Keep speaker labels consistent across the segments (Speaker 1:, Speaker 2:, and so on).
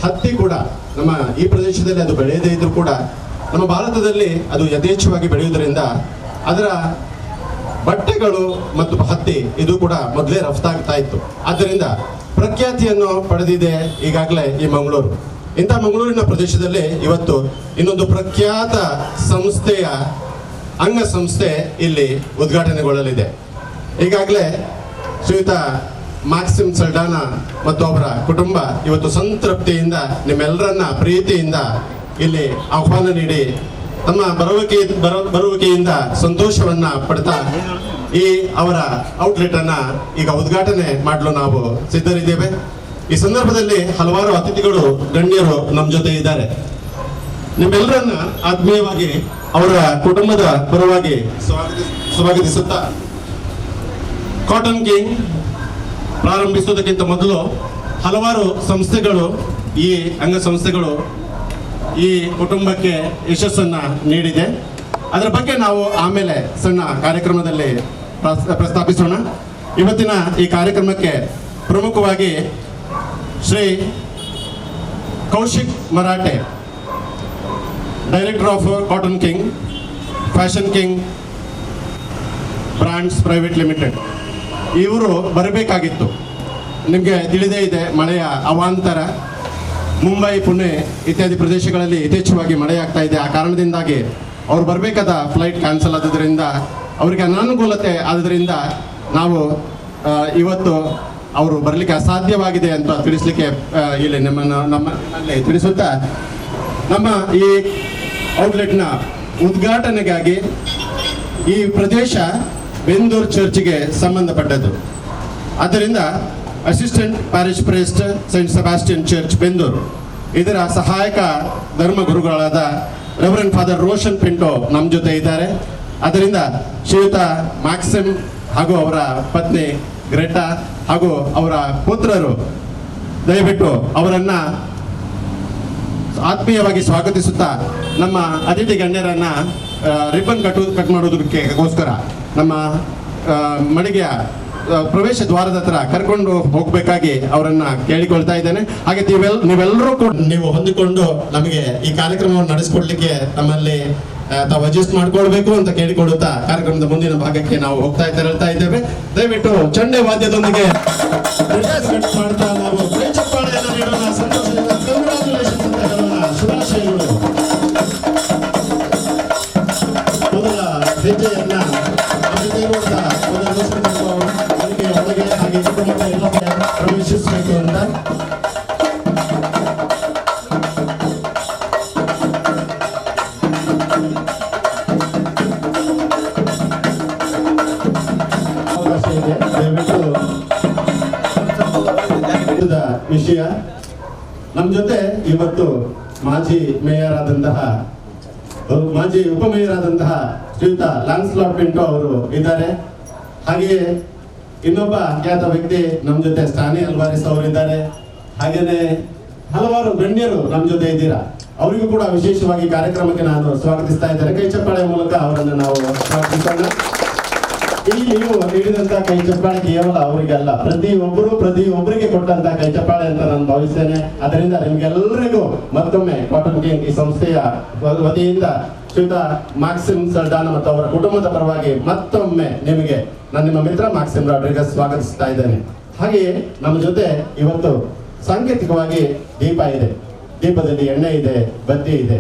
Speaker 1: ಹತ್ತಿ ಕೂಡ ನಮ್ಮ ಈ ಪ್ರದೇಶದಲ್ಲಿ ಅದು ಬೆಳೆಯದೇ ಇದ್ರೂ ಕೂಡ ನಮ್ಮ ಭಾರತದಲ್ಲಿ ಅದು ಯಥೇಚ್ಛವಾಗಿ ಬೆಳೆಯುವುದರಿಂದ ಅದರ ಬಟ್ಟೆಗಳು ಮತ್ತು ಹತ್ತಿ ಇದು ಕೂಡ ಮೊದಲೇ ರಫ್ತಾಗ್ತಾ ಇತ್ತು. ಆದ್ದರಿಂದ ಪ್ರಖ್ಯಾತಿಯನ್ನು ಪಡೆದಿದೆ ಈಗಾಗಲೇ ಈ ಮಂಗಳೂರು. ಇಂಥ ಮಂಗಳೂರಿನ ಪ್ರದೇಶದಲ್ಲಿ ಇವತ್ತು ಇನ್ನೊಂದು ಪ್ರಖ್ಯಾತ ಸಂಸ್ಥೆಯ ಅಂಗಸಂಸ್ಥೆ ಇಲ್ಲಿ ಉದ್ಘಾಟನೆಗೊಳ್ಳಲಿದೆ. ಈಗಾಗಲೇ ಶ್ರೀಯುತ ಮ್ಯಾಕ್ಸಿಮ್ ಸಲ್ಡಾನಾ ಮತ್ತು ಅವರ ಕುಟುಂಬ ಇವತ್ತು ಸಂತೃಪ್ತಿಯಿಂದ ನಿಮ್ಮೆಲ್ಲರನ್ನ ಪ್ರೀತಿಯಿಂದ ಇಲ್ಲಿ ಆಹ್ವಾನ ನೀಡಿ ತಮ್ಮ ಬರುವಿಕೆಯಿಂದ ಸಂತೋಷವನ್ನ ಪಡ್ತಾ ಈ ಅವರ ಔಟ್ಲೆಟ್ ಅನ್ನ ಈಗ ಉದ್ಘಾಟನೆ ಮಾಡಲು ನಾವು ಸಿದ್ಧರಿದ್ದೇವೆ. ಈ ಸಂದರ್ಭದಲ್ಲಿ ಹಲವಾರು ಅತಿಥಿಗಳು ಗಣ್ಯರು ನಮ್ಮ ಜೊತೆ ಇದ್ದಾರೆ. ನಿಮ್ಮೆಲ್ಲರನ್ನ ಆತ್ಮೀಯವಾಗಿ ಅವರ ಕುಟುಂಬದ ಪರವಾಗಿ ಸ್ವಾಗತಿಸುತ್ತಾ ಕಾಟನ್ ಕಿಂಗ್ ಪ್ರಾರಂಭಿಸುವುದಕ್ಕಿಂತ ಮೊದಲು ಹಲವಾರು ಸಂಸ್ಥೆಗಳು ಈ ಅಂಗಸಂಸ್ಥೆಗಳು ಈ ಕುಟುಂಬಕ್ಕೆ ಯಶಸ್ಸನ್ನ ನೀಡಿದೆ. ಅದರ ಬಗ್ಗೆ ನಾವು ಆಮೇಲೆ ಸಣ್ಣ ಕಾರ್ಯಕ್ರಮದಲ್ಲಿ ಪ್ರಸ್ತಾಪಿಸೋಣ. ಇವತ್ತಿನ ಈ ಕಾರ್ಯಕ್ರಮಕ್ಕೆ ಪ್ರಮುಖವಾಗಿ Shri Kaushik Marathe, director of cotton king, fashion king brands private limited, ಇವರು ಬರಬೇಕಾಗಿತ್ತು. ನಿಮಗೆ ತಿಳಿದೇ ಇದೆ, ಮಳೆಯ ಅವಾಂತರ, ಮುಂಬೈ, ಪುಣೆ ಇತ್ಯಾದಿ ಪ್ರದೇಶಗಳಲ್ಲಿ ಯಥೇಚ್ಛವಾಗಿ ಮಳೆಯಾಗ್ತಾ ಇದೆ. ಆ ಕಾರಣದಿಂದಾಗಿ ಅವ್ರು ಬರಬೇಕಾದ ಫ್ಲೈಟ್ ಕ್ಯಾನ್ಸಲ್ ಆದುದರಿಂದ ಅವರಿಗೆ ಅನಾನುಕೂಲತೆ ಆದುದರಿಂದ ನಾವು ಇವತ್ತು ಅವರು ಬರಲಿಕ್ಕೆ ಅಸಾಧ್ಯವಾಗಿದೆ ಅಂತ ತಿಳಿಸ್ಲಿಕ್ಕೆ ಇಲ್ಲಿ ನಮ್ಮಲ್ಲಿ ತಿಳಿಸುತ್ತಾ ನಮ್ಮ ಈ ಔಟ್ಲೆಟ್ನ ಉದ್ಘಾಟನೆಗಾಗಿ ಈ ಪ್ರದೇಶ ಬೆಂದೂರ್ ಚರ್ಚ್ಗೆ ಸಂಬಂಧಪಟ್ಟದ್ದು. ಆದ್ದರಿಂದ assistant parish priest saint Sebastian church Bendur ಇದರ ಸಹಾಯಕ ಧರ್ಮಗುರುಗಳಾದ ರೆವರೆಂಡ್ ಫಾದರ್ ರೋಷನ್ ಪಿಂಟೋ ನಮ್ಮ ಜೊತೆ ಇದ್ದಾರೆ. ಅದರಿಂದ ಶ್ರೀಯುತ ಮ್ಯಾಕ್ಸಿಮ್ ಹಾಗೂ ಅವರ ಪತ್ನಿ ಗ್ರೆಟಾ ಹಾಗೂ ಅವರ ಪುತ್ರರು ದಯವಿಟ್ಟು ಅವರನ್ನ ಆತ್ಮೀಯವಾಗಿ ಸ್ವಾಗತಿಸುತ್ತಾ ನಮ್ಮ ಅತಿಥಿ ಗಣ್ಯರನ್ನ ರಿಬ್ಬನ್ ಕಟ್ ಮಾಡೋದಕ್ಕೋಸ್ಕರ ನಮ್ಮ ಮಳಿಗೆಯ ಪ್ರವೇಶ ದ್ವಾರದ ಹತ್ರ ಕರ್ಕೊಂಡು ಹೋಗಬೇಕಾಗಿ ಅವರನ್ನ ಕೇಳಿಕೊಳ್ತಾ ಇದ್ದೇನೆ. ಹಾಗೆ ನೀವೆಲ್ಲರೂ ಕೂಡ ನೀವು ಹೊಂದಿಕೊಂಡು ನಮಗೆ ಈ ಕಾರ್ಯಕ್ರಮವನ್ನು ನಡೆಸಿಕೊಡ್ಲಿಕ್ಕೆ ನಮ್ಮಲ್ಲಿ ತಾವು ಅಡ್ಜಸ್ಟ್ ಮಾಡ್ಕೊಳ್ಬೇಕು ಅಂತ ಕೇಳಿಕೊಳ್ಳುತ್ತಾ ಕಾರ್ಯಕ್ರಮದ ಮುಂದಿನ ಭಾಗಕ್ಕೆ ನಾವು ತೆರಳ್ತಾ ಇದ್ದೇವೆ. ದಯವಿಟ್ಟು ಚಂಡೆ ವಾದ್ಯದೊಂದಿಗೆ ಮಾಡ್ತಾ ನಾವು ಚಪ್ಪಾಳೆಯನ್ನು ನೀಡೋಣ, ಸಂತೋಷದಿಂದ ಕಂಗ್ರಾಚುಲೇಷನ್ಸ್ ಅಂತ ಹೇಳೋಣ. ಶುಭಾಶಯಗಳು. ಮೊದಲ ಹೆಜ್ಜೆಯನ್ನ ಒಳಗೆ ಹಾಗೆ ಸುತ್ತಮುತ್ತ ಎಲ್ಲ ಪ್ರವೇಶಿಸಬೇಕು ಅಂತ ಅವಕಾಶ ಇದೆ. ದಯವಿಟ್ಟು ವಿಷಯ ನಮ್ಮ ಜೊತೆ ಇವತ್ತು ಮಾಜಿ ಉಪಮೇಯರ್ ಆದಂತಹ ಶ್ರೀಯುತ ಲ್ಯಾನ್ಸ್ಲಾಟ್ ಪಿಂಟೋ ಅವರು ಇದ್ದಾರೆ. ಹಾಗೆಯೇ ಇನ್ನೊಬ್ಬ ಖ್ಯಾತ ವ್ಯಕ್ತಿ ನಮ್ಮ ಜೊತೆ ಸ್ಟಾನಿ ಅಲ್ವಾರಿಸ್ ಅವರು ಇದ್ದಾರೆ. ಹಾಗೇನೆ ಹಲವಾರು ಗಣ್ಯರು ನಮ್ಮ ಜೊತೆ ಇದ್ದೀರಾ. ಅವರಿಗೂ ಕೂಡ ವಿಶೇಷವಾಗಿ ಕಾರ್ಯಕ್ರಮಕ್ಕೆ ನಾನು ಸ್ವಾಗತಿಸ್ತಾ ಇದ್ದೇನೆ. ಕೈ ಚಪ್ಪಾಳೆ ಮೂಲಕ ಅವರನ್ನು ನಾವು ಸ್ವಾಗತಿಸೋಣ. ಈ ನೀವು ನೀಡಿದಂತ ಕೈ ಚಪ್ಪಾಳೆ ಕೇವಲ ಅವರಿಗಲ್ಲ, ಪ್ರತಿಯೊಬ್ಬರಿಗೆ ಕೊಟ್ಟಂತ ಕೈ ಚಪ್ಪಾಳೆ ಅಂತ ನಾನು ಭಾವಿಸ್ತೇನೆ. ಅದರಿಂದ ನಿಮ್ಗೆಲ್ಲರಿಗೂ ಮತ್ತೊಮ್ಮೆ ಕಾಟನ್ ಕಿಂಗ್ ಈ ಸಂಸ್ಥೆಯ ವತಿಯಿಂದ ಶ್ರೀಯುತ ಮ್ಯಾಕ್ಸಿಮ್ ಸಲ್ಡಾನಾ ಮತ್ತು ಅವರ ಕುಟುಂಬದ ಪರವಾಗಿ ಮತ್ತೊಮ್ಮೆ ನಿಮಗೆ ನಾನು ನಿಮ್ಮ ಮಿತ್ರ ಮ್ಯಾಕ್ಸಿಮ್ ರಾಡ್ರಿಗಸ್ ಸ್ವಾಗತಿಸ್ತಾ ಇದ್ದೇನೆ. ಹಾಗೆಯೇ ನಮ್ಮ ಜೊತೆ ಇವತ್ತು ಸಾಂಕೇತಿಕವಾಗಿ ದೀಪ ಇದೆ, ದೀಪದಲ್ಲಿ ಎಣ್ಣೆ ಇದೆ, ಬತ್ತಿ ಇದೆ.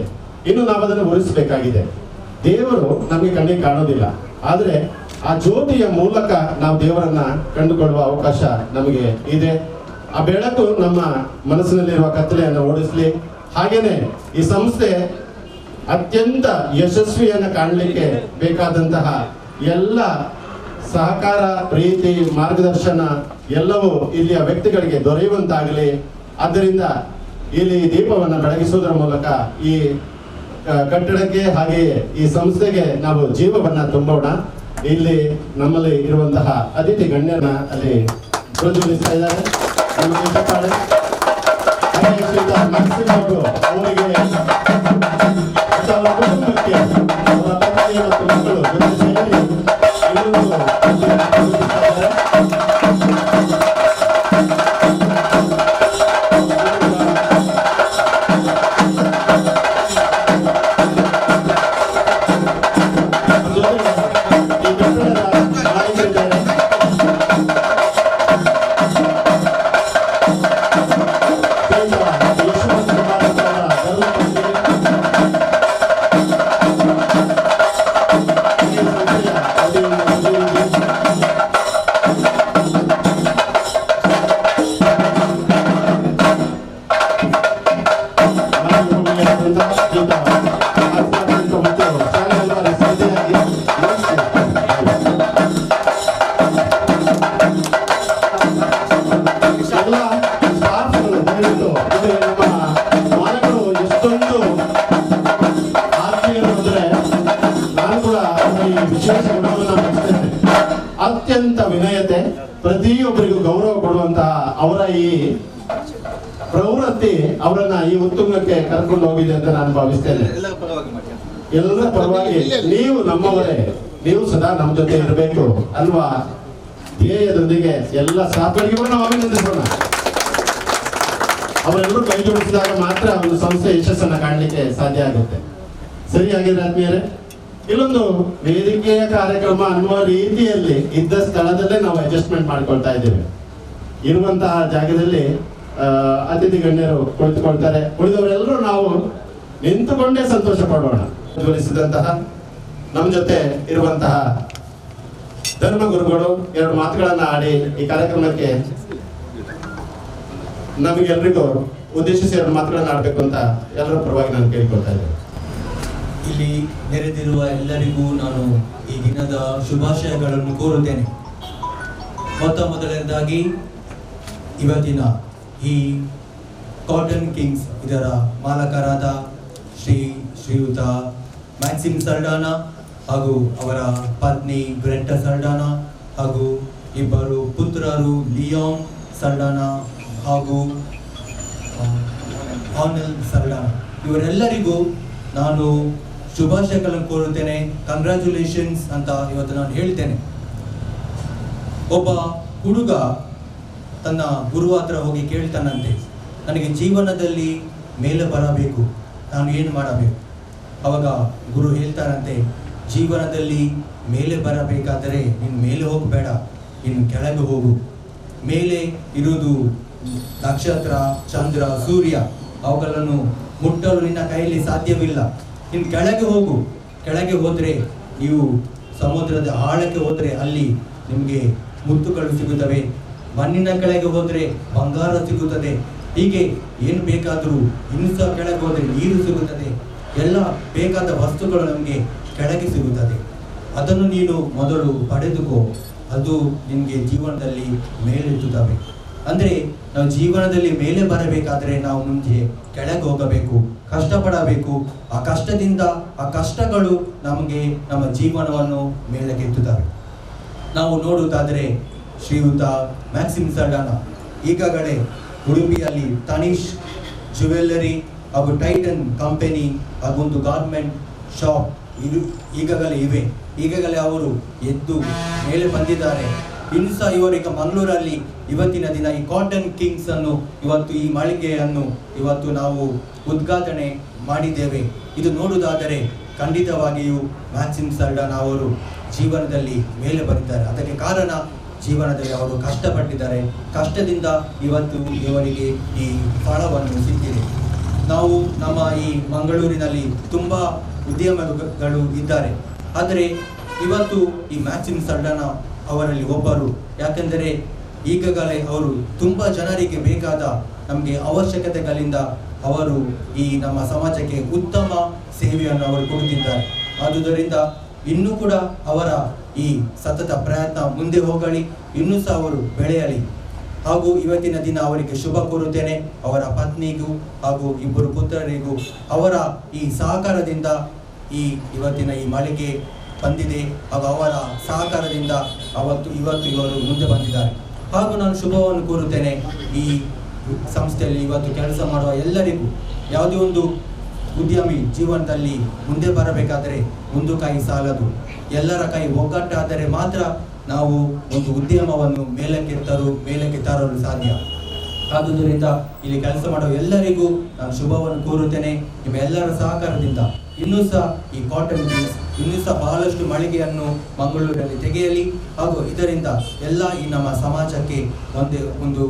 Speaker 1: ಇನ್ನು ನಾವು ಅದನ್ನು ಉರಿಸಬೇಕಾಗಿದೆ. ದೇವರು ನಮಗೆ ಕಣ್ಣಿಗೆ ಕಾಣೋದಿಲ್ಲ, ಆದರೆ ಆ ಜ್ಯೋತಿಯ ಮೂಲಕ ನಾವು ದೇವರನ್ನ ಕಂಡುಕೊಳ್ಳುವ ಅವಕಾಶ ನಮಗೆ ಇದೆ. ಆ ಬೆಳಕು ನಮ್ಮ ಮನಸ್ಸಿನಲ್ಲಿರುವ ಕತ್ತಲೆಯನ್ನು ಓಡಿಸ್ಲಿ. ಹಾಗೇನೆ ಈ ಸಂಸ್ಥೆ ಅತ್ಯಂತ ಯಶಸ್ವಿಯನ್ನು ಕಾಣಲಿಕ್ಕೆ ಬೇಕಾದಂತಹ ಎಲ್ಲ ಸಹಕಾರ, ಪ್ರೀತಿ, ಮಾರ್ಗದರ್ಶನ ಎಲ್ಲವೂ ಇಲ್ಲಿಯ ವ್ಯಕ್ತಿಗಳಿಗೆ ದೊರೆಯುವಂತಾಗಲಿ. ಆದ್ದರಿಂದ ಇಲ್ಲಿ ದೀಪವನ್ನು ಬೆಳಗಿಸುವುದರ ಮೂಲಕ ಈ ಕಟ್ಟಡಕ್ಕೆ ಹಾಗೆಯೇ ಈ ಸಂಸ್ಥೆಗೆ ನಾವು ಜೀವವನ್ನ ತುಂಬೋಣ. ಇಲ್ಲಿ ನಮ್ಮಲ್ಲಿ ಇರುವಂತಹ ಅತಿಥಿ ಗಣ್ಯರನ್ನ ಅಲ್ಲಿ ಪ್ರಜ್ವಲಿಸ್ತಾ ಇದ್ದಾರೆ. ಅವರಿಗೆ ಅವರ ಕುಟುಂಬಕ್ಕೆ ಅವರ ಪತ್ನಿ ಮತ್ತು ಮಕ್ಕಳು ಜೊತೆ ಸೇರಿ ಅತ್ಯಂತ ವಿನಯತೆ, ಪ್ರತಿಯೊಬ್ಬರಿಗೂ ಗೌರವ ಕೊಡುವಂತಹ ಅವರ ಈ ಪ್ರವೃತ್ತಿ ಅವರನ್ನ ಈ ಉತ್ತುಂಗಕ್ಕೆ ಕರ್ಕೊಂಡು ಹೋಗಿದೆ ಅಂತ ನಾನು ಭಾವಿಸ್ತೇನೆ. ಎಲ್ಲರ ಪರವಾಗಿ ನೀವು ನಮ್ಮವರೇ, ನೀವು ಸದಾ ನಮ್ಮ ಜೊತೆ ಇರಬೇಕು ಅಲ್ವಾ ಧ್ಯೇಯದೊಂದಿಗೆ ಎಲ್ಲ ಸಹಪಾಠಿಗಳು ನಾವು ಅಭಿನಂದಿಸೋಣ. ಅವರೆಲ್ಲರೂ ಕೈ ಜೋಡಿಸಿದಾಗ ಮಾತ್ರ ಒಂದು ಸಂಸ್ಥೆ ಯಶಸ್ಸನ್ನ ಕಾಣಲಿಕ್ಕೆ ಸಾಧ್ಯ ಆಗುತ್ತೆ. ಸರಿಯಾಗಿದೆ ಆತ್ಮೀಯರೇ, ಇಲ್ಲೊಂದು ವೇದಿಕೆಯ ಕಾರ್ಯಕ್ರಮ ಅನ್ನುವ ರೀತಿಯಲ್ಲಿ ಇದ್ದ ಸ್ಥಳದಲ್ಲೇ ನಾವು ಅಡ್ಜಸ್ಟ್ಮೆಂಟ್ ಮಾಡ್ಕೊಳ್ತಾ ಇದ್ದೇವೆ. ಇರುವಂತಹ ಜಾಗದಲ್ಲಿ ಅತಿಥಿ ಗಣ್ಯರು ಕುಳಿತುಕೊಳ್ತಾರೆ, ಉಳಿದವರೆಲ್ಲರೂ ನಾವು ನಿಂತುಕೊಂಡೇ ಸಂತೋಷ ಪಡೋಣ. ಜ್ವಲಿಸಿದಂತಹ ನಮ್ಮ ಜೊತೆ ಇರುವಂತಹ ಧರ್ಮಗುರುಗಳು ಎರಡು ಮಾತುಗಳನ್ನ ಆಡಿ ಈ ಕಾರ್ಯಕ್ರಮಕ್ಕೆ ನಮಗೆಲ್ಲರಿಗೂ ಉದ್ದೇಶಿಸಿ ಎರಡು ಮಾತುಗಳನ್ನ ಆಡಬೇಕು ಅಂತ ಎಲ್ಲರ ಪರವಾಗಿ ನಾನು ಕೇಳಿಕೊಳ್ತಾ ಇದ್ದೇನೆ.
Speaker 2: ಇಲ್ಲಿ ನೆರೆದಿರುವ ಎಲ್ಲರಿಗೂ ನಾನು ಈ ದಿನದ ಶುಭಾಶಯಗಳನ್ನು ಕೋರುತ್ತೇನೆ. ಮೊದಲನೇದಾಗಿ ಇವತ್ತಿನ ಈ ಕಾಟನ್ ಕಿಂಗ್ಸ್ ಇದರ ಮಾಲಕರಾದ ಶ್ರೀಯುತ ಮ್ಯಾಕ್ಸಿಮ್ ಸಲ್ಡಾನಾ ಹಾಗೂ ಅವರ ಪತ್ನಿ ಬ್ರೆಂಟಾ ಸಲ್ಡಾನಾ ಹಾಗೂ ಇಬ್ಬರು ಪುತ್ರರು ಲಿಯೋನ್ ಸಲ್ಡಾನಾ ಹಾಗೂ ಆನೆಲ್ ಸಲ್ಡಾನಾ, ಇವರೆಲ್ಲರಿಗೂ ನಾನು ಶುಭಾಶಯಗಳನ್ನು ಕೋರುತ್ತೇನೆ. ಕಂಗ್ರ್ಯಾಚುಲೇಷನ್ಸ್ ಅಂತ ಇವತ್ತು ನಾನು ಹೇಳ್ತೇನೆ. ಒಬ್ಬ ಹುಡುಗ ತನ್ನ ಗುರು ಹತ್ರ ಹೋಗಿ ಕೇಳ್ತಾನಂತೆ, ನನಗೆ ಜೀವನದಲ್ಲಿ ಮೇಲೆ ಬರಬೇಕು, ನಾನು ಏನು ಮಾಡಬೇಕು? ಅವಾಗ ಗುರು ಹೇಳ್ತಾರಂತೆ, ಜೀವನದಲ್ಲಿ ಮೇಲೆ ಬರಬೇಕಾದರೆ ನೀನು ಮೇಲೆ ಹೋಗಬೇಡ, ಇನ್ನು ಕೆಳಗೆ ಹೋಗು. ಮೇಲೆ ಇರುವುದು ನಕ್ಷತ್ರ, ಚಂದ್ರ, ಸೂರ್ಯ, ಅವುಗಳನ್ನು ಮುಟ್ಟಲು ನಿನ್ನ ಕೈಯಲ್ಲಿ ಸಾಧ್ಯವಿಲ್ಲ. ಇನ್ನು ಕೆಳಗೆ ಹೋಗು. ಕೆಳಗೆ ಹೋದರೆ ನೀವು ಸಮುದ್ರದ ಆಳಕ್ಕೆ ಹೋದರೆ ಅಲ್ಲಿ ನಿಮಗೆ ಮುತ್ತುಗಳು ಸಿಗುತ್ತವೆ. ಮಣ್ಣಿನ ಕೆಳಗೆ ಹೋದರೆ ಬಂಗಾರ ಸಿಗುತ್ತದೆ. ಹೀಗೆ ಏನು ಬೇಕಾದರೂ ಇನ್ನೂ ಸಹ ಕೆಳಗೆ ಹೋದರೆ ನೀರು ಸಿಗುತ್ತದೆ. ಎಲ್ಲ ಬೇಕಾದ ವಸ್ತುಗಳು ನಮಗೆ ಕೆಳಗೆ ಸಿಗುತ್ತದೆ. ಅದನ್ನು ನೀನು ಮೊದಲು ಪಡೆದುಕೋ, ಅದು ನಿಮಗೆ ಜೀವನದಲ್ಲಿ ಮೇಲೆತ್ತುತ್ತವೆ. ಅಂದರೆ ನಾವು ಜೀವನದಲ್ಲಿ ಮೇಲೆ ಬರಬೇಕಾದರೆ ನಾವು ಮುಂಚೆ ಕೆಳಗೆ ಹೋಗಬೇಕು, ಕಷ್ಟಪಡಬೇಕು. ಆ ಕಷ್ಟದಿಂದ ಆ ಕಷ್ಟಗಳು ನಮಗೆ ನಮ್ಮ ಜೀವನವನ್ನು ಮೇಲಕ್ಕೆತ್ತುತ್ತವೆ. ನಾವು ನೋಡುವುದಾದರೆ ಶ್ರೀಯುತ ಮ್ಯಾಕ್ಸಿಮ್ ಸಲ್ಡಾನಾ ಈಗಾಗಲೇ ಉಡುಪಿಯಲ್ಲಿ ತನಿಷ್ ಜ್ಯುವೆಲ್ಲರಿ ಹಾಗೂ ಟೈಟನ್ ಕಂಪನಿ ಹಾಗೂ ಒಂದು ಗಾರ್ಮೆಂಟ್ ಶಾಪ್ ಈಗಾಗಲೇ ಇವೆ. ಈಗಾಗಲೇ ಅವರು ಎದ್ದು ಮೇಲೆ ಬಂದಿದ್ದಾರೆ. ಇನ್ನು ಸಹ ಇವರೀಗ ಮಂಗಳೂರಲ್ಲಿ ಇವತ್ತಿನ ದಿನ ಈ ಕಾಟನ್ ಕಿಂಗ್ಸ್ ಅನ್ನು ಇವತ್ತು ಈ ಮಳಿಗೆಯನ್ನು ಇವತ್ತು ನಾವು ಉದ್ಘಾಟನೆ ಮಾಡಿದ್ದೇವೆ. ಇದು ನೋಡುವುದಾದರೆ ಖಂಡಿತವಾಗಿಯೂ ಮ್ಯಾಕ್ಸಿಮ್ ಸಲ್ಡಾನಾ ಅವರು ಜೀವನದಲ್ಲಿ ಮೇಲೆ ಬಂದಿದ್ದಾರೆ. ಅದಕ್ಕೆ ಕಾರಣ ಜೀವನದಲ್ಲಿ ಅವರು ಕಷ್ಟಪಟ್ಟಿದ್ದಾರೆ. ಕಷ್ಟದಿಂದ ಇವತ್ತು ಇವರಿಗೆ ಈ ಫಲವನ್ನು ಸಿಕ್ಕಿದೆ. ನಾವು ನಮ್ಮ ಈ ಮಂಗಳೂರಿನಲ್ಲಿ ತುಂಬ ಉದ್ಯಮಗಳು ಇದ್ದಾರೆ. ಆದರೆ ಇವತ್ತು ಈ ಮ್ಯಾಕ್ಸಿಮ್ ಸಲ್ಡಾನಾ ಅವರಲ್ಲಿ ಒಬ್ಬರು. ಯಾಕೆಂದರೆ ಈಗಾಗಲೇ ಅವರು ತುಂಬ ಜನರಿಗೆ ಬೇಕಾದ ನಮಗೆ ಅವಶ್ಯಕತೆಗಳಿಂದ ಅವರು ಈ ನಮ್ಮ ಸಮಾಜಕ್ಕೆ ಉತ್ತಮ ಸೇವೆಯನ್ನು ಅವರು ಕೊಡುತ್ತಿದ್ದಾರೆ. ಆದುದರಿಂದ ಇನ್ನೂ ಕೂಡ ಅವರ ಈ ಸತತ ಪ್ರಯತ್ನ ಮುಂದೆ ಹೋಗಲಿ, ಇನ್ನೂ ಸಹ ಅವರು ಬೆಳೆಯಲಿ. ಹಾಗೂ ಇವತ್ತಿನ ದಿನ ಅವರಿಗೆ ಶುಭ ಕೋರುತ್ತೇನೆ. ಅವರ ಪತ್ನಿಗೂ ಹಾಗೂ ಇಬ್ಬರು ಪುತ್ರರಿಗೂ ಅವರ ಈ ಸಹಕಾರದಿಂದ ಇವತ್ತಿನ ಈ ಮಳಿಗೆ ಬಂದಿದೆ. ಹಾಗೂ ಅವರ ಸಹಕಾರದಿಂದ ಇವತ್ತು ಇವರು ಮುಂದೆ ಬಂದಿದ್ದಾರೆ. ಹಾಗೂ ನಾನು ಶುಭವನ್ನು ಕೋರುತ್ತೇನೆ ಈ ಸಂಸ್ಥೆಯಲ್ಲಿ ಇವತ್ತು ಕೆಲಸ ಮಾಡುವ ಎಲ್ಲರಿಗೂ. ಯಾವುದೇ ಒಂದು ಉದ್ಯಮಿ ಜೀವನದಲ್ಲಿ ಮುಂದೆ ಬರಬೇಕಾದರೆ ಒಂದು ಕೈ ಸಾಲದು, ಎಲ್ಲರ ಕೈ ಒಗ್ಗಟ್ಟಾದರೆ ಮಾತ್ರ ನಾವು ಒಂದು ಉದ್ಯಮವನ್ನು ಮೇಲಕ್ಕೆ ತರಲು ಸಾಧ್ಯ. ಆದುದರಿಂದ ಇಲ್ಲಿ ಕೆಲಸ ಮಾಡುವ ಎಲ್ಲರಿಗೂ ನಾನು ಶುಭವನ್ನು ಕೋರುತ್ತೇನೆ. ನಿಮ್ಮ ಎಲ್ಲರ ಸಹಕಾರದಿಂದ ಇನ್ನೂ ಸಹ ಈ ಕಾಟನ್ ಕಿಂಗ್ಸ್ ಇನ್ನೂ ಸಹ ಬಹಳಷ್ಟು ಮಳಿಗೆಯನ್ನು ಮಂಗಳೂರಲ್ಲಿ ತೆಗೆಯಲಿ. ಹಾಗೂ ಇದರಿಂದ ಎಲ್ಲ ಈ ನಮ್ಮ ಸಮಾಜಕ್ಕೆ ಒಂದು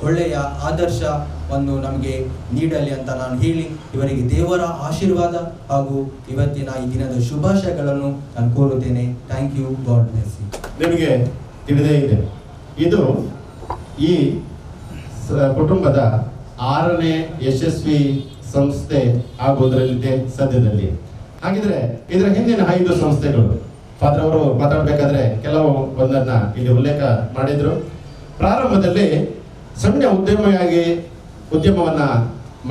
Speaker 2: ಒಳ್ಳೆಯ ಆದರ್ಶವನ್ನು ನಮಗೆ ನೀಡಲಿ ಅಂತ ನಾನು ಹೇಳಿ ಇವರಿಗೆ ದೇವರ ಆಶೀರ್ವಾದ ಹಾಗೂ ಇವತ್ತಿನ ಈ ದಿನದ ಶುಭಾಶಯಗಳನ್ನು ನಾನು ಕೋರುತ್ತೇನೆ. Thank you. God bless you.
Speaker 1: ನಿಮಗೆ ತಿಳಿದೇ ಇದೆ, ಇದು ಈ ಕುಟುಂಬದ 6ನೇ ಯಶಸ್ವಿ ಸಂಸ್ಥೆ ಆಗುವುದರಲ್ಲಿದೆ ಸದ್ಯದಲ್ಲಿ. ಹಾಗಿದ್ರೆ ಇದರ ಹಿಂದಿನ 5 ಸಂಸ್ಥೆಗಳು ಫಾದರ್ ಅವರು ಮಾತಾಡಬೇಕಾದ್ರೆ ಕೆಲವು ಒಂದನ್ನ ಇಲ್ಲಿ ಉಲ್ಲೇಖ ಮಾಡಿದ್ರು. ಪ್ರಾರಂಭದಲ್ಲಿ ಸಣ್ಣ ಉದ್ಯಮವನ್ನ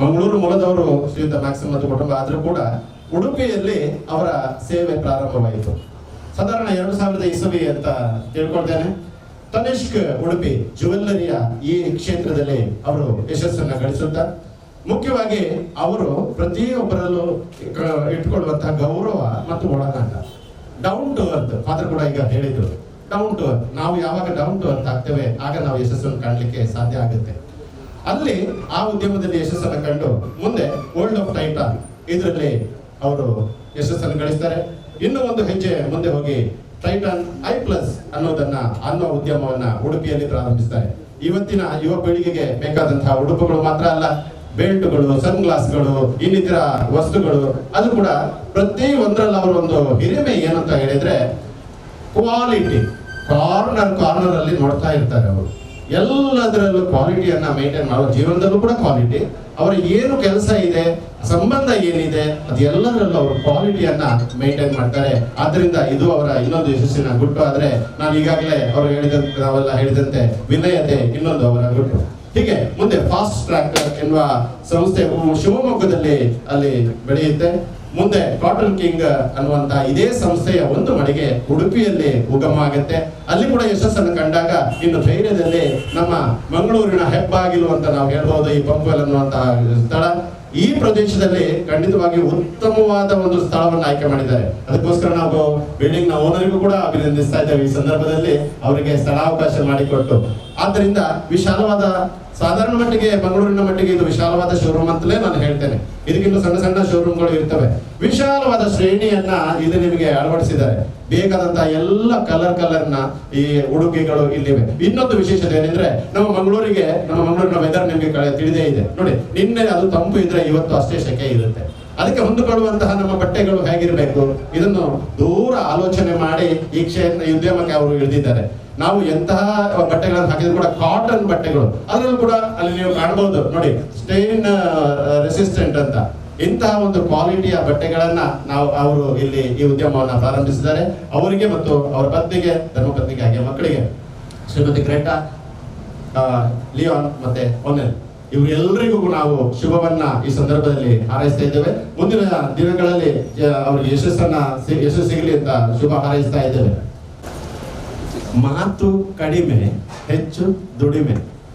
Speaker 1: ಮಂಗಳೂರು ಮೂಲದವರು ಶ್ರೀಯುತ ಮ್ಯಾಕ್ಸಿಮ್ ಮತ್ತು ಕುಟುಂಬ ಆದರೂ ಕೂಡ ಉಡುಪಿಯಲ್ಲಿ ಅವರ ಸೇವೆ ಪ್ರಾರಂಭವಾಯಿತು. ಸಾಧಾರಣ 2000 ಇಸವಿ ಅಂತ ತಿಳ್ಕೊಳ್ತೇನೆ. ತನಿಷ್ಕ್ ಉಡುಪಿ ಜುವೆಲ್ಲರಿಯ ಈ ಕ್ಷೇತ್ರದಲ್ಲಿ ಅವರು ಯಶಸ್ಸನ್ನ ಗಳಿಸುತ್ತಾ, ಮುಖ್ಯವಾಗಿ ಅವರು ಪ್ರತಿಯೊಬ್ಬರಲ್ಲೂ ಇಟ್ಕೊಳ್ಳುವಂತಹ ಗೌರವ ಮತ್ತು ಒಳನಾಟ, ಡೌನ್ ಟು ಅರ್ತ್. ಫಾದರ್ ಕೂಡ ಈಗ ಹೇಳಿದ್ರು, ಡೌನ್ ಟು ಅರ್ತ್. ನಾವು ಯಾವಾಗ ಡೌನ್ ಟು ಅರ್ತ್ ಆಗ್ತೇವೆ ಆಗ ನಾವು ಯಶಸ್ಸನ್ನು ಕಾಣಲಿಕ್ಕೆ ಸಾಧ್ಯ ಆಗುತ್ತೆ. ಅಲ್ಲಿ ಆ ಉದ್ಯಮದಲ್ಲಿ ಯಶಸ್ಸನ್ನು ಕಂಡು ಮುಂದೆ ವರ್ಲ್ಡ್ ಆಫ್ ಟೈಟಾನ್ ಇದರಲ್ಲಿ ಅವರು ಯಶಸ್ಸನ್ನು ಗಳಿಸ್ತಾರೆ. ಇನ್ನು ಒಂದು ಹೆಜ್ಜೆ ಮುಂದೆ ಹೋಗಿ ಟೈಟಾನ್ i+ ಅನ್ನೋ ಉದ್ಯಮವನ್ನ ಉಡುಪಿಯಲ್ಲಿ ಪ್ರಾರಂಭಿಸ್ತಾರೆ. ಇವತ್ತಿನ ಯುವ ಪೀಳಿಗೆಗೆ ಬೇಕಾದಂತಹ ಉಡುಪುಗಳು ಮಾತ್ರ ಅಲ್ಲ, ಬೆಲ್ಟ್ಗಳು, ಸನ್ ಗ್ಲಾಸ್ಗಳು, ಇನ್ನಿತರ ವಸ್ತುಗಳು, ಅದು ಕೂಡ ಪ್ರತಿ ಒಂದರಲ್ಲಿ ಅವರ ಒಂದು ಹಿರಿಮೆ ಏನಂತ ಹೇಳಿದ್ರೆ ಕ್ವಾಲಿಟಿ. ಕಾರ್ನರ್ ಅಲ್ಲಿ ನೋಡ್ತಾ ಇರ್ತಾರೆ ಅವರು. ಎಲ್ಲದರಲ್ಲೂ ಕ್ವಾಲಿಟಿಯನ್ನ ಮೇಂಟೈನ್ ಮಾಡೋ, ಜೀವನದಲ್ಲೂ ಕೂಡ ಕ್ವಾಲಿಟಿ. ಅವರ ಏನು ಕೆಲಸ ಇದೆ, ಸಂಬಂಧ ಏನಿದೆ, ಅದೆಲ್ಲದರಲ್ಲೂ ಅವರು ಕ್ವಾಲಿಟಿಯನ್ನ ಮೇಂಟೈನ್ ಮಾಡ್ತಾರೆ. ಆದ್ರಿಂದ ಇದು ಅವರ ಇನ್ನೊಂದು ಯಶಸ್ಸಿನ ಗುಟ್ಟು. ಆದ್ರೆ ನಾನು ಈಗಾಗಲೇ ಅವರು ನಾವೆಲ್ಲ ಹೇಳಿದಂತೆ ವಿನಯತೆ ಇನ್ನೊಂದು ಅವರ ಗುಟ್ಟು. ಹೀಗೆ ಮುಂದೆ ಫಾಸ್ಟ್ ಟ್ರ್ಯಾಕ್ ಎನ್ನುವ ಸಂಸ್ಥೆ ಶಿವಮೊಗ್ಗದಲ್ಲಿ ಅಲ್ಲಿ ಬೆಳೆಯುತ್ತೆ. ಮುಂದೆ ಕಾಟನ್ ಕಿಂಗ್ ಅನ್ನುವಂತ ಇದೇ ಸಂಸ್ಥೆಯ ಒಂದು ಮಳಿಗೆ ಉಡುಪಿಯಲ್ಲಿ ಉಗಮ ಆಗುತ್ತೆ. ಅಲ್ಲಿ ಕೂಡ ಯಶಸ್ಸನ್ನು ಕಂಡಾಗ ಇನ್ನು ಧೈರ್ಯದಲ್ಲಿ ನಮ್ಮ ಮಂಗಳೂರಿನ ಹೆಬ್ಬಾಗಿಲು ಅಂತ ನಾವು ಹೇಳ್ಬಹುದು ಈ ಪಂಪ್ವೆಲ್ ಅನ್ನುವಂತಹ ಸ್ಥಳ. ಈ ಪ್ರದೇಶದಲ್ಲಿ ಖಂಡಿತವಾಗಿ ಉತ್ತಮವಾದ ಒಂದು ಸ್ಥಳವನ್ನು ಆಯ್ಕೆ ಮಾಡಿದ್ದಾರೆ. ಅದಕ್ಕೋಸ್ಕರ ನಾವು ಬಿಲ್ಡಿಂಗ್ ನ ಓನರ್ಗೂ ಕೂಡ ಅಭಿನಂದಿಸ್ತಾ ಇದ್ದೇವೆ ಈ ಸಂದರ್ಭದಲ್ಲಿ, ಅವರಿಗೆ ಸ್ಥಳಾವಕಾಶ ಮಾಡಿಕೊಟ್ಟು. ಆದ್ದರಿಂದ ವಿಶಾಲವಾದ, ಸಾಧಾರಣ ಮಟ್ಟಿಗೆ ಮಂಗಳೂರಿನ ಮಟ್ಟಿಗೆ ಇದು ವಿಶಾಲವಾದ ಶೋರೂಮ್ ಅಂತಲೇ ನಾನು ಹೇಳ್ತೇನೆ. ಇದಕ್ಕಿಂತ ಸಣ್ಣ ಸಣ್ಣ ಶೋರೂಮ್ಗಳು ಇರ್ತವೆ. ವಿಶಾಲವಾದ ಶ್ರೇಣಿಯನ್ನ ಇದು ನಿಮಗೆ ಅಳವಡಿಸಿದ್ದಾರೆ. ಬೇಕಾದಂತಹ ಎಲ್ಲ ಕಲರ್ನ ಈ ಉಡುಗೆಗಳು ಇಲ್ಲಿವೆ. ಇನ್ನೊಂದು ವಿಶೇಷತೆ ಏನೆಂದ್ರೆ ನಮ್ಮ ಮಂಗಳೂರಿನ ವೆದರ್ ನಿಮಗೆ ತಿಳಿದೇ ಇದೆ ನೋಡಿ. ನಿನ್ನೆ ಅದು ತಂಪು ಇದ್ರೆ ಇವತ್ತು ಅಷ್ಟೇ ಸೆಕೆ ಇರುತ್ತೆ. ಅದಕ್ಕೆ ಹೊಂದಿಕೊಳ್ಳುವಂತಹ ನಮ್ಮ ಬಟ್ಟೆಗಳು ಹೇಗಿರಬೇಕು ಇದನ್ನು ದೂರ ಆಲೋಚನೆ ಮಾಡಿ ಈ ಉದ್ಯಮಕ್ಕೆ ಅವರು ಇಳಿದಿದ್ದಾರೆ. ನಾವು ಎಂತಹ ಬಟ್ಟೆಗಳನ್ನು ಹಾಕಿದ್ರು ಕೂಡ ಕಾಟನ್ ಬಟ್ಟೆಗಳು, ಅದರಲ್ಲೂ ಕೂಡ ಅಲ್ಲಿ ನೀವು ಕಾಣಬಹುದು ನೋಡಿ, ಸ್ಟೇನ್ ರೆಸಿಸ್ಟೆಂಟ್ ಅಂತ. ಇಂತಹ ಒಂದು ಕ್ವಾಲಿಟಿಯ ಬಟ್ಟೆಗಳನ್ನ ಅವರು ಇಲ್ಲಿ ಈ ಉದ್ಯಮವನ್ನ ಪ್ರಾರಂಭಿಸಿದ್ದಾರೆ. ಅವರಿಗೆ ಮತ್ತು ಅವರ ಪತ್ನಿಗೆ, ಧರ್ಮಪತ್ನಿಗೆ, ಹಾಗೆ ಮಕ್ಕಳಿಗೆ ಶ್ರೀಮತಿ ಗ್ರೇಟಾ, ಲಿಯಾನ್ ಮತ್ತೆ ಒನೆಲ್, ಇವರೆಲ್ಲರಿಗೂ ನಾವು ಶುಭವನ್ನ ಈ ಸಂದರ್ಭದಲ್ಲಿ ಹಾರೈಸ್ತಾ ಇದ್ದೇವೆ. ಮುಂದಿನ ದಿನಗಳಲ್ಲಿ ಅವರಿಗೆ ಯಶಸ್ಸು ಸಿಗಲಿ ಅಂತ ಶುಭ ಹಾರೈಸ್ತಾ ಇದ್ದೇವೆ. ಮಾತು ಕಡಿಮೆ, ಹೆಚ್ಚು ದುಡಿಮೆ,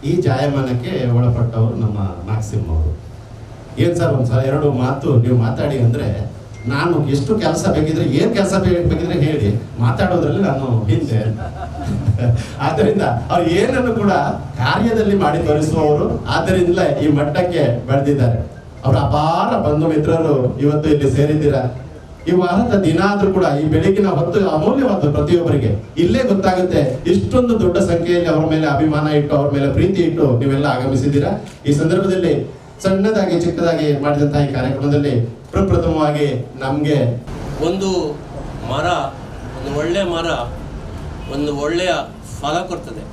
Speaker 1: ಈ ಜಾಯಮಾನಕ್ಕೆ ಒಳಪಟ್ಟವರು ನಮ್ಮ ಮ್ಯಾಕ್ಸಿಮ್ ಅವರು. ಏನ್ ಸರ್ ಒಂದ್ಸಲ 2 ಮಾತು ನೀವು ಮಾತಾಡಿ ಅಂದ್ರೆ ನಾನು ಎಷ್ಟು ಕೆಲಸ ಬೇಕಿದ್ರೆ, ಏನ್ ಕೆಲಸ ಬೇಕಿದ್ರೆ ಹೇಳಿ, ಮಾತಾಡೋದ್ರಲ್ಲಿ ನಾನು ಹಿಂದೆ. ಆದ್ದರಿಂದ ಅವ್ರು ಏನನ್ನು ಕೂಡ ಕಾರ್ಯದಲ್ಲಿ ಮಾಡಿ ತೋರಿಸುವವರು. ಆದ್ದರಿಂದಲೇ ಈ ಮಟ್ಟಕ್ಕೆ ಬೆಳೆದಿದ್ದಾರೆ. ಅವರ ಅಪಾರ ಬಂಧು ಮಿತ್ರರು ಇವತ್ತು ಇಲ್ಲಿ ಸೇರಿದ್ದೀರಾ. ಈ ವಾರದ ದಿನ ಆದ್ರೂ ಕೂಡ ಈ ಬೆಳಗಿನ ಹೊತ್ತು ಅಮೂಲ್ಯವಾದ ಪ್ರತಿಯೊಬ್ಬರಿಗೆ ಇಲ್ಲೇ ಗೊತ್ತಾಗುತ್ತೆ ಇಷ್ಟೊಂದು ದೊಡ್ಡ ಸಂಖ್ಯೆಯಲ್ಲಿ ಅವರ ಮೇಲೆ ಅಭಿಮಾನ ಇಟ್ಟು, ಅವರ ಮೇಲೆ ಪ್ರೀತಿ ಇಟ್ಟು ನೀವೆಲ್ಲ ಆಗಮಿಸಿದ್ದೀರಾ. ಈ ಸಂದರ್ಭದಲ್ಲಿ ಸಣ್ಣದಾಗಿ ಚಿಕ್ಕದಾಗಿ ಮಾಡಿದಂತಹ ಈ ಕಾರ್ಯಕ್ರಮದಲ್ಲಿ ಪ್ರಪ್ರಥಮವಾಗಿ ನಮ್ಗೆ
Speaker 3: ಒಂದು ಒಳ್ಳೆಯ ಮರ ಒಂದು ಒಳ್ಳೆಯ ಫಲ ಕೊಡ್ತದೆ.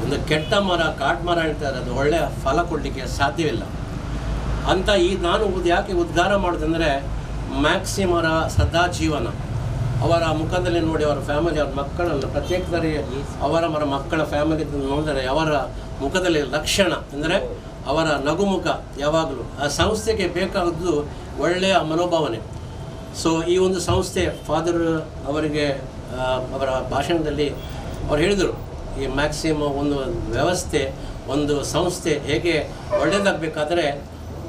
Speaker 3: ಒಂದು ಕೆಟ್ಟ ಮರ, ಕಾಟ್ ಮರ ಹೇಳ್ತಾರೆ, ಅದು ಒಳ್ಳೆಯ ಫಲ ಕೊಡಲಿಕ್ಕೆ ಸಾಧ್ಯವಿಲ್ಲ ಅಂತ ನಾನು ಯಾಕೆ ಉದ್ಗಾರ ಮಾಡೋದಂದರೆ, ಮ್ಯಾಕ್ಸಿಮರ ಸದಾ ಜೀವನ. ಅವರ ಮುಖದಲ್ಲಿ ನೋಡಿ, ಅವರ ಫ್ಯಾಮಿಲಿ, ಅವರ ಮಕ್ಕಳನ್ನು ಪ್ರತ್ಯೇಕದಲ್ಲಿ ಅವರ ಮಕ್ಕಳ ಫ್ಯಾಮಿಲಿ ನೋಡಿದರೆ ಅವರ ಮುಖದಲ್ಲಿ ಲಕ್ಷಣ ಅಂದರೆ ಅವರ ನಗುಮುಖ ಯಾವಾಗಲೂ. ಆ ಸಂಸ್ಥೆಗೆ ಬೇಕಾದದ್ದು ಒಳ್ಳೆಯ ಮನೋಭಾವನೆ. ಸೊ ಈ ಒಂದು ಸಂಸ್ಥೆ ಫಾದರ್ ಅವರಿಗೆ ಅವರ ಭಾಷಣದಲ್ಲಿ ಅವ್ರು ಹೇಳಿದರು, ಈ ಮ್ಯಾಕ್ಸಿಮ್ ಒಂದು ವ್ಯವಸ್ಥೆ, ಒಂದು ಸಂಸ್ಥೆ ಹೇಗೆ ಒಳ್ಳೆಯದಾಗಬೇಕಾದ್ರೆ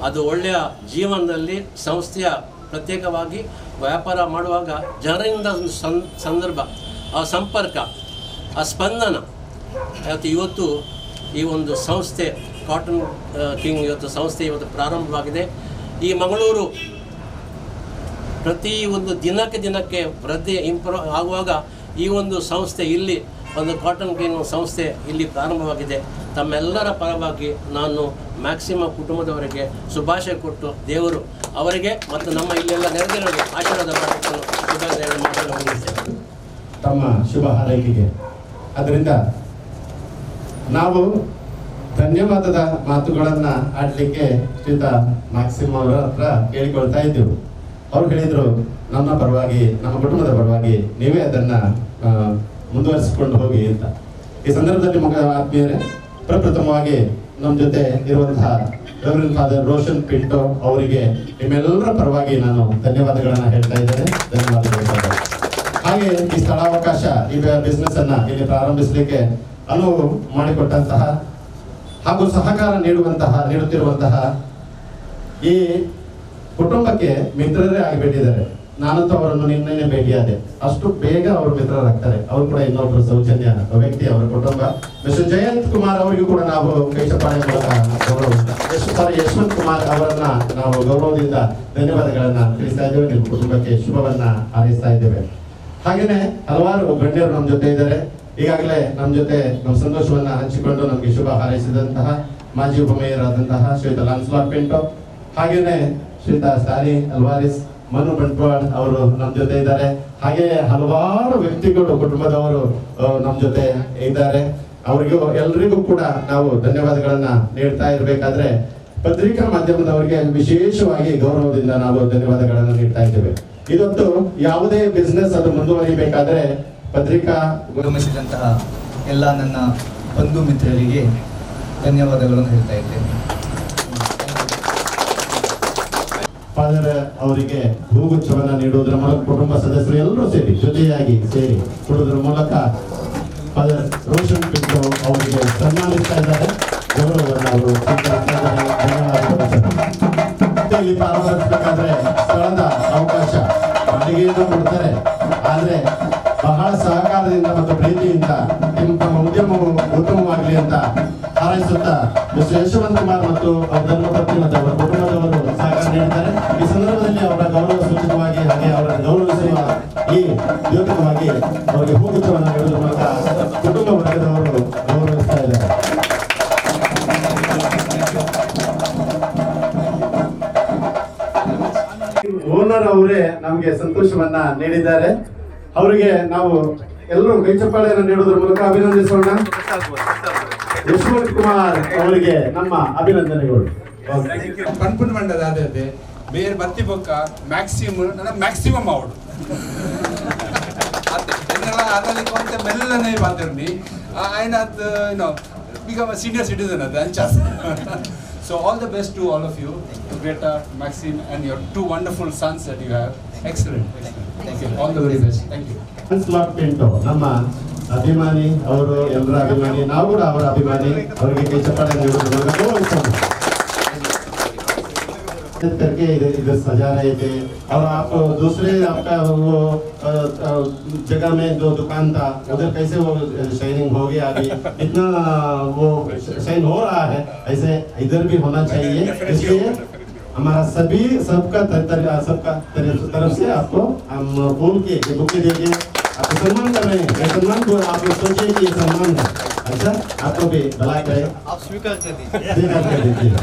Speaker 3: ಅದು ಒಳ್ಳೆಯ ಜೀವನದಲ್ಲಿ ಸಂಸ್ಥೆಯ ಪ್ರತ್ಯೇಕವಾಗಿ ವ್ಯಾಪಾರ ಮಾಡುವಾಗ ಜನರಿಂದ ಒಂದು ಸಂದರ್ಭ, ಆ ಸಂಪರ್ಕ, ಆ ಸ್ಪಂದನ ಇವತ್ತು ಈ ಒಂದು ಸಂಸ್ಥೆ ಕಾಟನ್ ಕಿಂಗ್ ಇವತ್ತು ಸಂಸ್ಥೆ ಇವತ್ತು ಪ್ರಾರಂಭವಾಗಿದೆ. ಈ ಮಂಗಳೂರು ಪ್ರತಿ ಒಂದು ದಿನಕ್ಕೆ ವೃದ್ಧಿ ಇಂಪ್ರೂವ್ ಆಗುವಾಗ ಈ ಒಂದು ಸಂಸ್ಥೆ ಇಲ್ಲಿ ಒಂದು ಕಾಟನ್ ಕಿಂಗ್ ಸಂಸ್ಥೆ ಇಲ್ಲಿ ಪ್ರಾರಂಭವಾಗಿದೆ. ತಮ್ಮೆಲ್ಲರ ಪರವಾಗಿ ನಾನು ಮ್ಯಾಕ್ಸಿಮ ಕುಟುಂಬದವರಿಗೆ ಶುಭಾಶಯ ಕೊಟ್ಟು ದೇವರು ಅವರಿಗೆ ಮತ್ತು ನಮ್ಮ ಇಲ್ಲೆಲ್ಲ ನೆರೆದಿರೋರಿಗೆ ಆಶೀರ್ವಾದ ಮಾಡಿಕೊಂಡು
Speaker 1: ತಮ್ಮ ಶುಭ ಹಾರೈಕೆಗೆ. ಅದರಿಂದ ನಾವು ಧನ್ಯವಾದದ ಮಾತುಗಳನ್ನ ಆಡ್ಲಿಕ್ಕೆ ಶ್ರೀಯುತ ಮ್ಯಾಕ್ಸಿಮ್ ಅವರ ಹತ್ರ ಕೇಳಿಕೊಳ್ತಾ ಇದ್ದೆವು. ಅವ್ರು ಹೇಳಿದ್ರು, ನಮ್ಮ ಪರವಾಗಿ, ನಮ್ಮ ಕುಟುಂಬದ ಪರವಾಗಿ ನೀವೇ ಅದನ್ನ ಮುಂದುವರಿಸಿಕೊಂಡು ಹೋಗಿ ಅಂತ. ಈ ಸಂದರ್ಭದಲ್ಲಿ ಆತ್ಮೀಯರೇ, ಪ್ರಪ್ರಥಮವಾಗಿ ನಮ್ಮ ಜೊತೆ ಇರುವಂತಹ ರೆವರೆಂಡ್ ಫಾದರ್ ರೋಷನ್ ಪಿಂಟೋ ಅವರಿಗೆ ನಿಮ್ಮೆಲ್ಲರ ಪರವಾಗಿ ನಾನು ಧನ್ಯವಾದಗಳನ್ನ ಹೇಳ್ತಾ ಇದ್ದೇನೆ. ಧನ್ಯವಾದಗಳು. ಹಾಗೆ ಈ ಸ್ಥಳಾವಕಾಶ ಈ ಬಿಸ್ನೆಸ್ ಅನ್ನ ಇಲ್ಲಿ ಪ್ರಾರಂಭಿಸಲಿಕ್ಕೆ ಅನುವು ಮಾಡಿಕೊಟ್ಟಂತಹ ಹಾಗೂ ಸಹಕಾರ ನೀಡುತ್ತಿರುವಂತಹ ಈ ಕುಟುಂಬಕ್ಕೆ ಮಿತ್ರರೇ ಆಗಿಬಿಟ್ಟಿದ್ದಾರೆ. ನಾನಂತೂ ಅವರನ್ನು ನಿನ್ನೆ ಭೇಟಿಯಾದೆ. ಅಷ್ಟು ಬೇಗ ಅವರು ಮಿತ್ರರಾಗ್ತಾರೆ. ಅವರು ಕೂಡ ಇನ್ನೊಬ್ಬರು ಸೌಜನ್ಯ ವ್ಯಕ್ತಿ, ಅವರ ಕುಟುಂಬ. ಮಿಸ್ಟರ್ ಜಯಂತ್ ಕುಮಾರ್ ಅವರಿಗೂ ಕೂಡ ನಾವು ಕೈ ಚಪ್ಪಾಳೆ ಮೂಲಕ ಯಶವಂತ್ ಕುಮಾರ್ ಅವರನ್ನ ನಾವು ಗೌರವದಿಂದ ಧನ್ಯವಾದಗಳನ್ನ ತಿಳಿಸ್ತಾ ಇದ್ದೇವೆ. ನಿಮ್ಮ ಕುಟುಂಬಕ್ಕೆ ಶುಭವನ್ನ ಹಾರೈಸ್ತಾ ಇದ್ದೇವೆ. ಹಾಗೇನೆ ಹಲವಾರು ಗಣ್ಯರು ನಮ್ಮ ಜೊತೆ ಇದ್ದಾರೆ. ಈಗಾಗಲೇ ನಮ್ಮ ಜೊತೆ ನಮ್ಮ ಸಂತೋಷವನ್ನ ಹಂಚಿಕೊಂಡು ನಮಗೆ ಶುಭ ಹಾರೈಸಿದಂತಹ ಮಾಜಿ ಉಪಮೇಯರ್ ಆದಂತಹ ಶ್ರೀಯುತ ಲಾನ್ಸ್ಲಾಟ್ ಪಿಂಟೋ, ಹಾಗೇನೆ ಶ್ರೀಯುತ ಸ್ಟಾನಿ ಅಲ್ವಾರಿಸ್, ಮನು ಬಂಟ್ವಾಡ್ ಅವರು ನಮ್ಮ ಜೊತೆ ಇದ್ದಾರೆ. ಹಾಗೆ ಹಲವಾರು ವ್ಯಕ್ತಿಗಳು ಕುಟುಂಬದವರು ನಮ್ಮ ಜೊತೆ ಇದ್ದಾರೆ. ಅವರಿಗೂ ಎಲ್ರಿಗೂ ಕೂಡ ನಾವು ಧನ್ಯವಾದಗಳನ್ನ ನೀಡ್ತಾ ಇರಬೇಕಾದ್ರೆ ಪತ್ರಿಕಾ ಮಾಧ್ಯಮದವರಿಗೆ ವಿಶೇಷವಾಗಿ ಗೌರವದಿಂದ ನಾವು ಧನ್ಯವಾದಗಳನ್ನು ನೀಡ್ತಾ ಇದ್ದೇವೆ. ಇದೊಂದು ಯಾವುದೇ ಬಿಸ್ನೆಸ್ ಅದು ಮುಂದುವರಿಬೇಕಾದ್ರೆ ಪತ್ರಿಕಾ
Speaker 4: ಆಗಮಿಸಿದಂತಹ ಎಲ್ಲ ನನ್ನ ಬಂಧು ಮಿತ್ರರಿಗೆ ಧನ್ಯವಾದಗಳನ್ನು ಹೇಳ್ತಾ ಇದ್ದೇನೆ.
Speaker 1: ಫಾದರ್ ಅವರಿಗೆ ಹೂಗುಚ್ಛವನ್ನ ನೀಡುವುದರ ಮೂಲಕ ಕುಟುಂಬ ಸದಸ್ಯರು ಎಲ್ಲರೂ ಜೊತೆಯಾಗಿ ಸೇರಿ ಕೊಡುವುದರ ಮೂಲಕ ಫಾದರ್ ರೋಷನ್ ಪಿಂಟೋ ಅವರಿಗೆ ಸನ್ಮಾನಿಸ್ತಾ ಇದ್ದಾರೆ. ಗೌರವವನ್ನು ಅವರು ಸ್ವೀಕರಿಸ್ತಾ ಇದ್ದಾರೆ. ಧನ್ಯವಾದಗಳು. ಇಲ್ಲಿ ಪ್ರಾರಂಭಿಸಬೇಕಾದ್ರೆ ಸ್ಥಳದ ಅವಕಾಶ ಬಾಡಿಗೆಯನ್ನು ಕೊಡ್ತಾರೆ. ಆದ್ರೆ ಬಹಳ ಸಹಕಾರದಿಂದ ಮತ್ತು ಪ್ರೀತಿಯಿಂದ ತಮ್ಮ ಉದ್ಯಮವು ಉತ್ತಮವಾಗಲಿ ಅಂತ ಹಾರೈಸುತ್ತಾ ಮಿಸ್ಟರ್ ಯಶವಂತ್ ಕುಮಾರ್ ಮತ್ತು ಅವರ ಧರ್ಮಪತ್ನಿ ಮತ್ತು ಅವರ ಕುಟುಂಬದವರು ಸಹಕಾರ ನೀಡಿದ್ದಾರೆ. ಈ ಸಂದರ್ಭದಲ್ಲಿ ಅವರ ಗೌರವ ಸೂಚಕವಾಗಿ ಹಾಗೆ ಅವರ ಗೌರವಿಸುವ ಈ ದ್ಯೋತಕವಾಗಿ ಅವರಿಗೆ ಹೂಗುಚ್ಛವನ್ನು ನೀಡುವುದರ ಮೂಲಕ ಕುಟುಂಬ ವರ್ಗದವರು ಗೌರವಿಸ್ತಾ ಇದ್ದಾರೆ. ಓನರ್ ಅವರೇ ನಮಗೆ ಸಂತೋಷವನ್ನ ನೀಡಿದ್ದಾರೆ. ಅವರಿಗೆ ನಾವು ಎಲ್ಲರೂ ಕೈ ಚಪ್ಪಾಳೆಯನ್ನು ನೀಡುವುದರ ಮೂಲಕ ಅಭಿನಂದಿಸೋಣ. ಯಶವಂತ್ ಕುಮಾರ್ ಅವರಿಗೆ ನಮ್ಮ ಅಭಿನಂದನೆಗಳು.
Speaker 5: ಪನ್ಪುನ್ ಮಂಡದ ಅದೇ ಬೇರೆ ಬತ್ತಿ ಬೊಕ್ಕ ಮ್ಯಾಕ್ಸಿಮಮ್ ಅವಡು ಅದರಲ್ಲಿ ಕೊಂತ ಮೆಲ್ಲನೆ ಬಾತಿರ್ನಿ ఆయన become a senior citizen at the chance. So all the best to all of you, Greta, Maxime, and your two wonderful sons that you have. Excellent. Thank you. All the very best. Thank you.
Speaker 1: ಲಾನ್ಸ್ಲಾಟ್ Pinto ನಮ್ಮ ಅಭಿಮಾನಿ, ಅವರು ಎಲ್ಲರ ಅಭಿಮಾನಿ, ನಾವು ಕೂಡ ಅವರ ಅಭಿಮಾನಿ. ಅವರಿಗೆ ಕೈ ಚಪ್ಪಾಳೆ ನೀಡುವುದರ ಮೂಲಕ ಗೌರವಿಸೋಣ. करके इधर सजा रहे थे और आप दूसरे आपका वो जगह में जो दुकान था उधर कैसे वो शाइनिंग हो गया? अभी इतना वो शाइन हो रहा है, ऐसे इधर भी होना चाहिए. इसलिए हमारा सबका तरफ से आपको हम फूल के बुके देके आपको सम्मान कर रहे हैं. सम्मान को आप सोचिए कि ये सम्मान है. अच्छा, आपको भी भलाई करे.
Speaker 4: आप स्वीकार कर दीजिए.
Speaker 1: स्वीकार कर दीजिए.